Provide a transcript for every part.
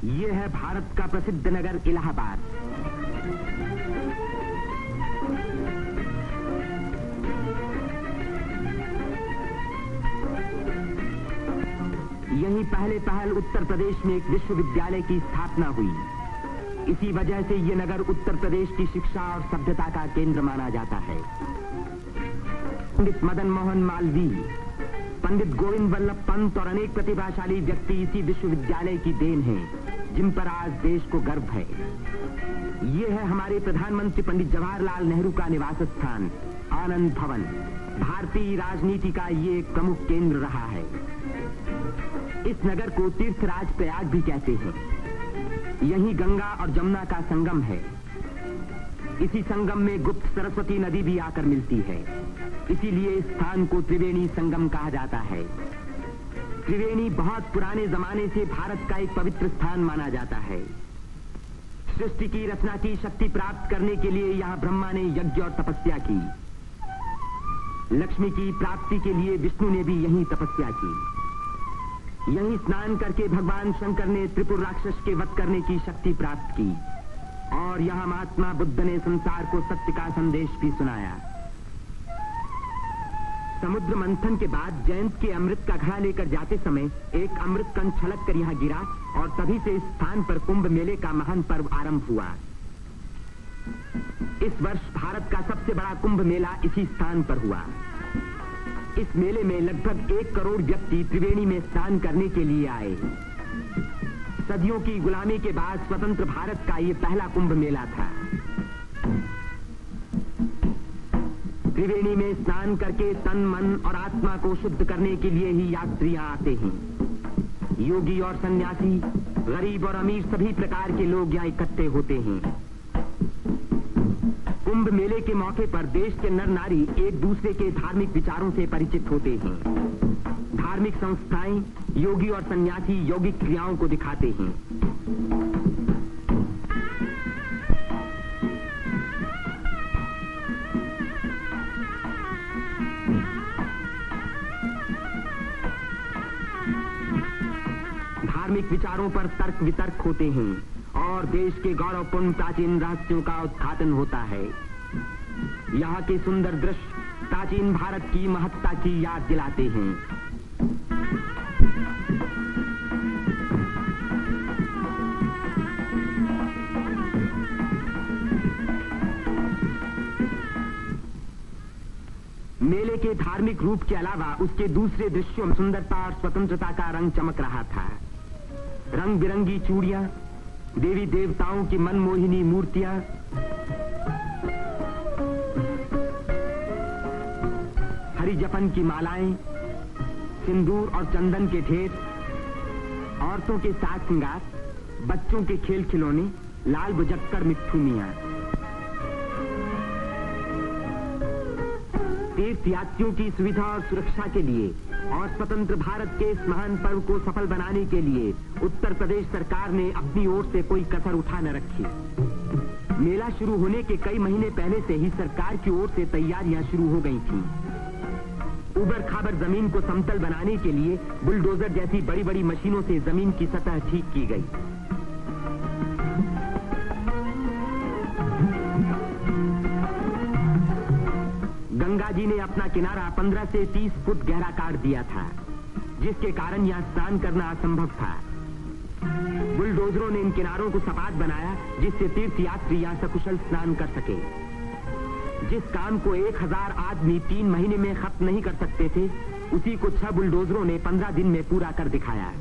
ये है भारत का प्रसिद्ध नगर इलाहाबाद। यहीं पहल उत्तर प्रदेश में एक विश्वविद्यालय की स्थापना हुई। इसी वजह से ये नगर उत्तर प्रदेश की शिक्षा और सभ्यता का केंद्र माना जाता है। पंडित मदन मोहन मालवीय, पंडित गोविंद वल्लभ पंत और अनेक प्रतिभाशाली व्यक्ति इसी विश्वविद्यालय की देन हैं, जिन पर आज देश को गर्व है। ये है हमारे प्रधानमंत्री पंडित जवाहरलाल नेहरू का निवास स्थान, आनंद भवन। भारतीय राजनीति का ये एक प्रमुख केंद्र रहा है। इस नगर को तीर्थराज प्रयाग भी कहते हैं। यहीं गंगा और जमुना का संगम है। इसी संगम में गुप्त सरस्वती नदी भी आकर मिलती है। इसीलिए इस स्थान को त्रिवेणी संगम कहा जाता है। त्रिवेणी बहुत पुराने जमाने से भारत का एक पवित्र स्थान माना जाता है। सृष्टि की रचना की शक्ति प्राप्त करने के लिए यहाँ ब्रह्मा ने यज्ञ और तपस्या की। लक्ष्मी की प्राप्ति के लिए विष्णु ने भी यहीं तपस्या की। यहीं स्नान करके भगवान शंकर ने त्रिपुर राक्षस के वध करने की शक्ति प्राप्त की और यहाँ महात्मा बुद्ध ने संसार को सत्य का संदेश भी सुनाया। समुद्र मंथन के बाद जयंत के अमृत का घड़ा लेकर जाते समय एक अमृत कण छलक कर यहाँ गिरा और तभी से इस स्थान पर कुंभ मेले का महान पर्व आरंभ हुआ। इस वर्ष भारत का सबसे बड़ा कुंभ मेला इसी स्थान पर हुआ। इस मेले में लगभग 1 करोड़ व्यक्ति त्रिवेणी में स्नान करने के लिए आए। सदियों की गुलामी के बाद स्वतंत्र भारत का ये पहला कुंभ मेला था। त्रिवेणी में स्नान करके तन, मन और आत्मा को शुद्ध करने के लिए ही यात्रियां आते हैं। योगी और सन्यासी, गरीब और अमीर सभी प्रकार के लोग यहाँ इकट्ठे होते हैं। कुंभ मेले के मौके पर देश के नर नारी एक दूसरे के धार्मिक विचारों से परिचित होते हैं। धार्मिक संस्थाएं योगी और सन्यासी यौगिक क्रियाओं को दिखाते हैं। धार्मिक विचारों पर तर्क वितर्क होते हैं और देश के गौरवपूर्ण प्राचीन रहस्यों का उद्घाटन होता है। यहाँ के सुंदर दृश्य प्राचीन भारत की महत्ता की याद दिलाते हैं। मेले के धार्मिक रूप के अलावा उसके दूसरे दृश्यों में सुंदरता और स्वतंत्रता का रंग चमक रहा था। रंग बिरंगी चूड़ियां, देवी देवताओं की मनमोहिनी मूर्तियां, हरी जपन की मालाएं, सिंदूर और चंदन के ढेर, औरतों के साज श्रृंगार, बच्चों के खेल खिलौने, लाल बुझक्कड़ मिट्ठू मियां। तीर्थयात्रियों की सुविधा और सुरक्षा के लिए और स्वतंत्र भारत के इस महान पर्व को सफल बनाने के लिए उत्तर प्रदेश सरकार ने अपनी ओर से कोई कसर उठा न रखी। मेला शुरू होने के कई महीने पहले से ही सरकार की ओर से तैयारियां शुरू हो गई थीं। उबड़ खाबड़ जमीन को समतल बनाने के लिए बुलडोजर जैसी बड़ी बड़ी मशीनों से जमीन की सतह ठीक की गई। गंगा जी ने अपना किनारा 15 से 30 फुट गहरा काट दिया था, जिसके कारण यहाँ स्नान करना असंभव था। बुलडोजरों ने इन किनारों को सपाट बनाया, जिससे तीर्थयात्री यहाँ सकुशल स्नान कर सके। जिस काम को 1000 आदमी 3 महीने में खत्म नहीं कर सकते थे, उसी को 6 बुलडोजरों ने 15 दिन में पूरा कर दिखाया।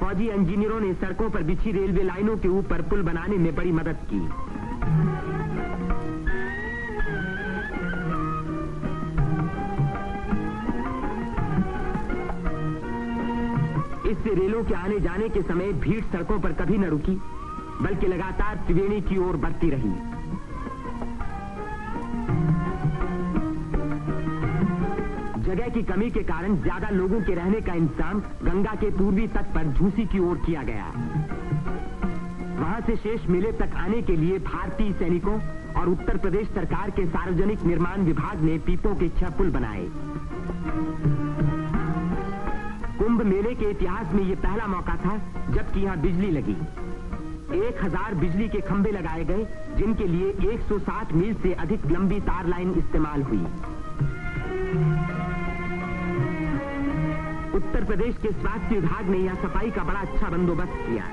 फौजी इंजीनियरों ने सड़कों पर बिछी रेलवे लाइनों के ऊपर पुल बनाने में बड़ी मदद की। इससे रेलों के आने जाने के समय भीड़ सड़कों पर कभी न रुकी, बल्कि लगातार त्रिवेणी की ओर बढ़ती रही। जगह की कमी के कारण ज्यादा लोगों के रहने का इंतजाम गंगा के पूर्वी तट पर झूसी की ओर किया गया। वहां से शेष मेले तक आने के लिए भारतीय सैनिकों और और उत्तर प्रदेश सरकार के सार्वजनिक निर्माण विभाग ने पीपों के 6 पुल बनाए। कुंभ मेले के इतिहास में यह पहला मौका था जबकि यहां बिजली लगी। 1000 बिजली के खंभे लगाए गए, जिनके लिए 160 मील से अधिक लंबी तार लाइन इस्तेमाल हुई। उत्तर प्रदेश के स्वास्थ्य विभाग ने यहां सफाई का बड़ा अच्छा बंदोबस्त किया।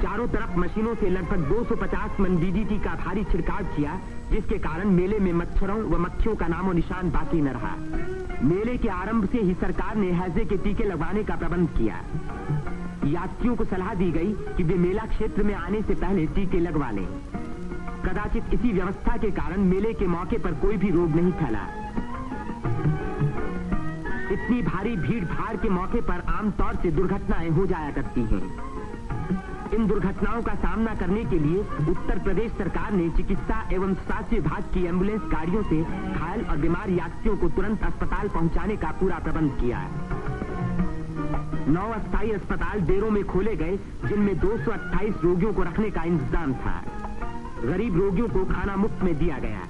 चारों तरफ मशीनों से लगभग 250 मन डीडीटी का भारी छिड़काव किया, जिसके कारण मेले में मच्छरों व मक्खियों का नामो निशान बाकी न रहा। मेले के आरंभ से ही सरकार ने हैजे के टीके लगवाने का प्रबंध किया। यात्रियों को सलाह दी गई कि वे मेला क्षेत्र में आने से पहले टीके लगवा लें। कदाचित इसी व्यवस्था के कारण मेले के मौके पर कोई भी रोग नहीं फैला। इतनी भारी भीड़ भाड़ के मौके पर आमतौर से दुर्घटनाएं हो जाया करती हैं। इन दुर्घटनाओं का सामना करने के लिए उत्तर प्रदेश सरकार ने चिकित्सा एवं स्वास्थ्य विभाग की एम्बुलेंस गाड़ियों से घायल और बीमार यात्रियों को तुरंत अस्पताल पहुंचाने का पूरा प्रबंध किया। 9 अस्थायी अस्पताल देरों में खोले गए, जिनमें 228 रोगियों को रखने का इंतजाम था। गरीब रोगियों को खाना मुफ्त में दिया गया।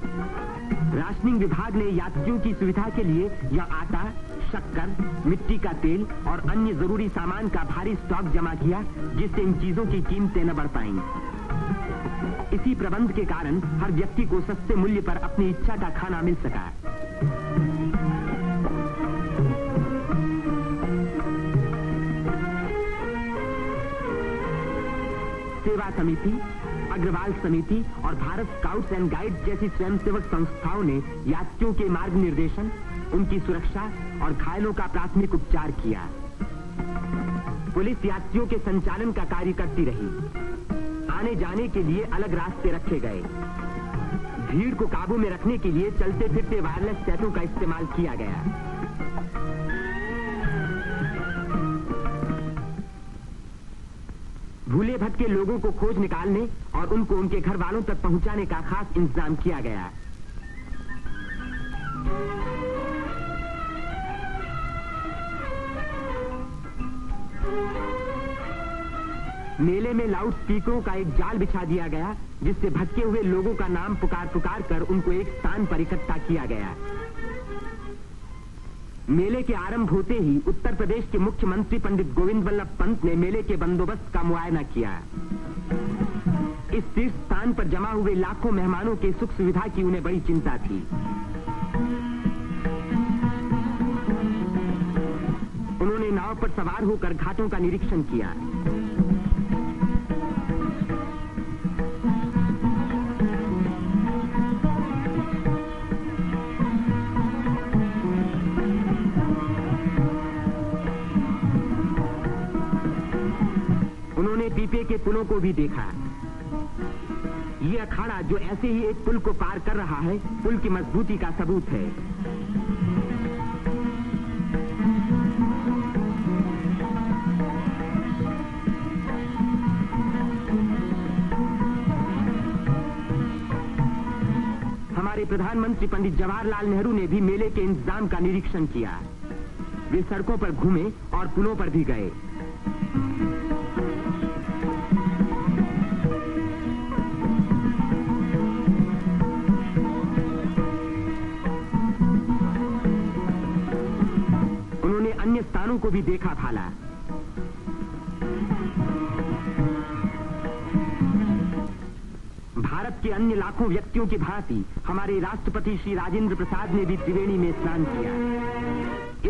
राशनिंग विभाग ने यात्रियों की सुविधा के लिए यहां आटा, शक्कर, मिट्टी का तेल और अन्य जरूरी सामान का भारी स्टॉक जमा किया, जिससे इन चीजों की कीमतें न बढ़ पाएं। इसी प्रबंध के कारण हर व्यक्ति को सस्ते मूल्य पर अपनी इच्छा का खाना मिल सका। सेवा समिति, अग्रवाल समिति और भारत स्काउट्स एंड गाइड्स जैसी स्वयंसेवक संस्थाओं ने यात्रियों के मार्ग निर्देशन, उनकी सुरक्षा और घायलों का प्राथमिक उपचार किया। पुलिस यात्रियों के संचालन का कार्य करती रही। आने जाने के लिए अलग रास्ते रखे गए। भीड़ को काबू में रखने के लिए चलते फिरते वायरलेस सेटों का इस्तेमाल किया गया। भूले भटके लोगों को खोज निकालने और उनको उनके घर वालों तक पहुंचाने का खास इंतजाम किया गया। मेले में लाउड स्पीकरों का एक जाल बिछा दिया गया, जिससे भटके हुए लोगों का नाम पुकार पुकार कर उनको एक स्थान पर इकट्ठा किया गया। मेले के आरंभ होते ही उत्तर प्रदेश के मुख्यमंत्री पंडित गोविंद वल्लभ पंत ने मेले के बंदोबस्त का मुआयना किया। इस तीर्थ स्थान पर जमा हुए लाखों मेहमानों के सुख सुविधा की उन्हें बड़ी चिंता थी। उन्होंने नाव पर सवार होकर घाटों का निरीक्षण किया। उन्होंने पीपे के पुलों को भी देखा। ये अखाड़ा जो ऐसे ही एक पुल को पार कर रहा है, पुल की मजबूती का सबूत है। हमारे प्रधानमंत्री पंडित जवाहरलाल नेहरू ने भी मेले के इंतजाम का निरीक्षण किया। वे सड़कों पर घूमे और पुलों पर भी गए। अन्य स्थानों को भी देखा भाला। भारत के अन्य लाखों व्यक्तियों की भांति हमारे राष्ट्रपति श्री राजेंद्र प्रसाद ने भी त्रिवेणी में स्नान किया।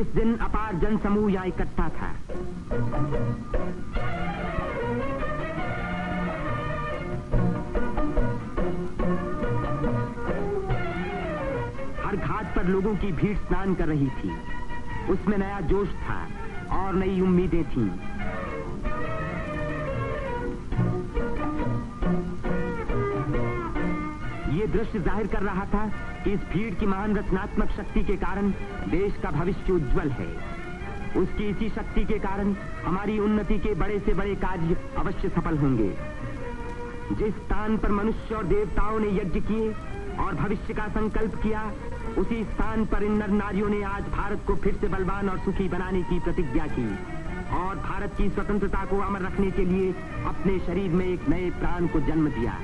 इस दिन अपार जन समूह यहां इकट्ठा था। हर घाट पर लोगों की भीड़ स्नान कर रही थी। उसमें नया जोश था और नई उम्मीदें थीं। ये दृश्य जाहिर कर रहा था कि इस भीड़ की महान रचनात्मक शक्ति के कारण देश का भविष्य उज्जवल है। उसकी इसी शक्ति के कारण हमारी उन्नति के बड़े से बड़े कार्य अवश्य सफल होंगे। जिस स्थान पर मनुष्य और देवताओं ने यज्ञ किए और भविष्य का संकल्प किया, उसी स्थान पर इन नर नारियों ने आज भारत को फिर से बलवान और सुखी बनाने की प्रतिज्ञा की और भारत की स्वतंत्रता को अमर रखने के लिए अपने शरीर में एक नए प्राण को जन्म दिया।